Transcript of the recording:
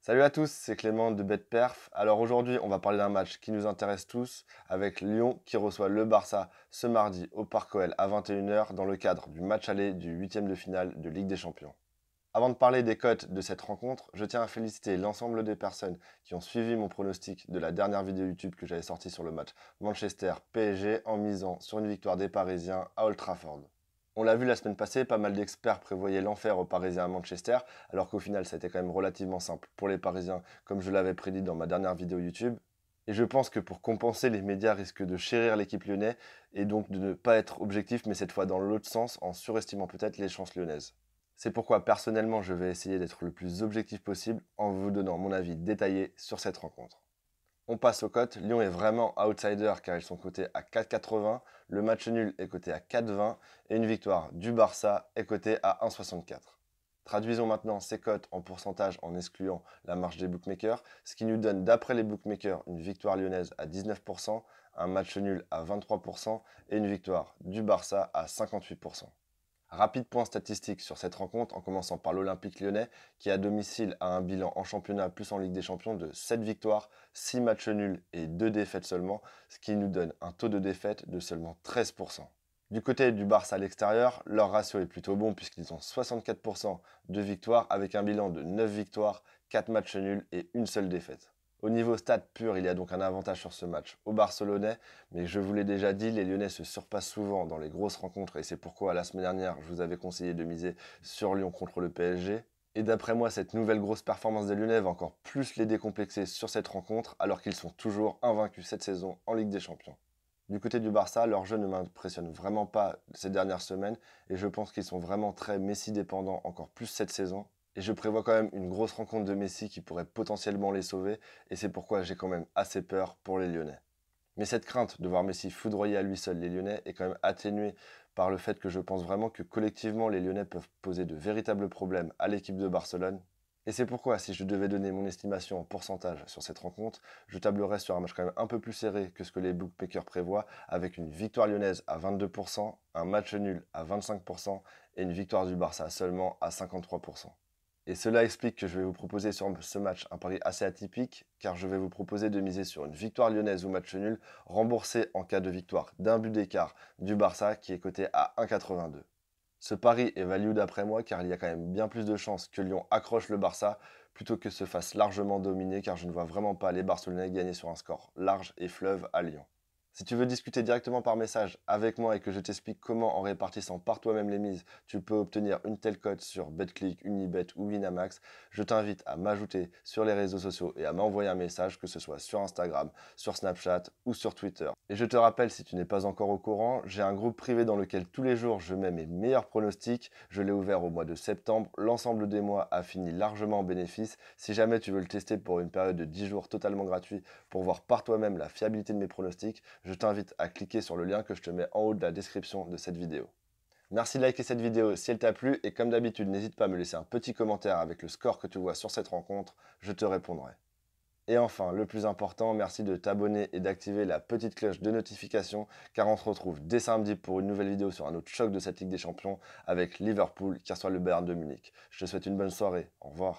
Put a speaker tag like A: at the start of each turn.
A: Salut à tous, c'est Clément de BetPerf. Alors aujourd'hui, on va parler d'un match qui nous intéresse tous avec Lyon qui reçoit le Barça ce mardi au Parc OL à 21 h dans le cadre du match aller du huitième de finale de Ligue des Champions. Avant de parler des cotes de cette rencontre, je tiens à féliciter l'ensemble des personnes qui ont suivi mon pronostic de la dernière vidéo YouTube que j'avais sortie sur le match Manchester-PSG en misant sur une victoire des Parisiens à Old Trafford. On l'a vu la semaine passée, pas mal d'experts prévoyaient l'enfer aux Parisiens à Manchester, alors qu'au final, ça a été quand même relativement simple pour les Parisiens, comme je l'avais prédit dans ma dernière vidéo YouTube. Et je pense que pour compenser, les médias risquent de chérir l'équipe lyonnaise et donc de ne pas être objectif, mais cette fois dans l'autre sens, en surestimant peut-être les chances lyonnaises. C'est pourquoi personnellement, je vais essayer d'être le plus objectif possible en vous donnant mon avis détaillé sur cette rencontre. On passe aux cotes. Lyon est vraiment outsider car ils sont cotés à 4,80. Le match nul est coté à 4,20 et une victoire du Barça est cotée à 1,64. Traduisons maintenant ces cotes en pourcentage en excluant la marge des bookmakers, ce qui nous donne d'après les bookmakers une victoire lyonnaise à 19%, un match nul à 23% et une victoire du Barça à 58%. Rapide point statistique sur cette rencontre en commençant par l'Olympique lyonnais qui à domicile a un bilan en championnat plus en Ligue des Champions de 7 victoires, 6 matchs nuls et 2 défaites seulement, ce qui nous donne un taux de défaite de seulement 13%. Du côté du Barça à l'extérieur, leur ratio est plutôt bon puisqu'ils ont 64% de victoires avec un bilan de 9 victoires, 4 matchs nuls et une seule défaite. Au niveau stats pur, il y a donc un avantage sur ce match aux Barcelonais, mais je vous l'ai déjà dit, les Lyonnais se surpassent souvent dans les grosses rencontres et c'est pourquoi la semaine dernière, je vous avais conseillé de miser sur Lyon contre le PSG. Et d'après moi, cette nouvelle grosse performance des Lyonnais va encore plus les décomplexer sur cette rencontre alors qu'ils sont toujours invaincus cette saison en Ligue des Champions. Du côté du Barça, leur jeu ne m'impressionne vraiment pas ces dernières semaines et je pense qu'ils sont vraiment très Messi dépendants encore plus cette saison. Et je prévois quand même une grosse rencontre de Messi qui pourrait potentiellement les sauver, et c'est pourquoi j'ai quand même assez peur pour les Lyonnais. Mais cette crainte de voir Messi foudroyer à lui seul les Lyonnais est quand même atténuée par le fait que je pense vraiment que collectivement les Lyonnais peuvent poser de véritables problèmes à l'équipe de Barcelone. Et c'est pourquoi si je devais donner mon estimation en pourcentage sur cette rencontre, je tablerais sur un match quand même un peu plus serré que ce que les bookmakers prévoient, avec une victoire lyonnaise à 22%, un match nul à 25% et une victoire du Barça seulement à 53%. Et cela explique que je vais vous proposer sur ce match un pari assez atypique, car je vais vous proposer de miser sur une victoire lyonnaise ou match nul, remboursé en cas de victoire d'un but d'écart du Barça qui est coté à 1,82. Ce pari est value d'après moi, car il y a quand même bien plus de chances que Lyon accroche le Barça plutôt que se fasse largement dominer, car je ne vois vraiment pas les Barcelonais gagner sur un score large et fleuve à Lyon. Si tu veux discuter directement par message avec moi et que je t'explique comment en répartissant par toi-même les mises, tu peux obtenir une telle cote sur BetClick, Unibet ou Winamax, je t'invite à m'ajouter sur les réseaux sociaux et à m'envoyer un message, que ce soit sur Instagram, sur Snapchat ou sur Twitter. Et je te rappelle, si tu n'es pas encore au courant, j'ai un groupe privé dans lequel tous les jours je mets mes meilleurs pronostics. Je l'ai ouvert au mois de septembre. L'ensemble des mois a fini largement en bénéfice. Si jamais tu veux le tester pour une période de 10 jours totalement gratuit pour voir par toi-même la fiabilité de mes pronostics, je t'invite à cliquer sur le lien que je te mets en haut de la description de cette vidéo. Merci de liker cette vidéo si elle t'a plu et comme d'habitude, n'hésite pas à me laisser un petit commentaire avec le score que tu vois sur cette rencontre, je te répondrai. Et enfin, le plus important, merci de t'abonner et d'activer la petite cloche de notification car on se retrouve dès samedi pour une nouvelle vidéo sur un autre choc de cette Ligue des Champions avec Liverpool qui reçoit le Bayern de Munich. Je te souhaite une bonne soirée, au revoir.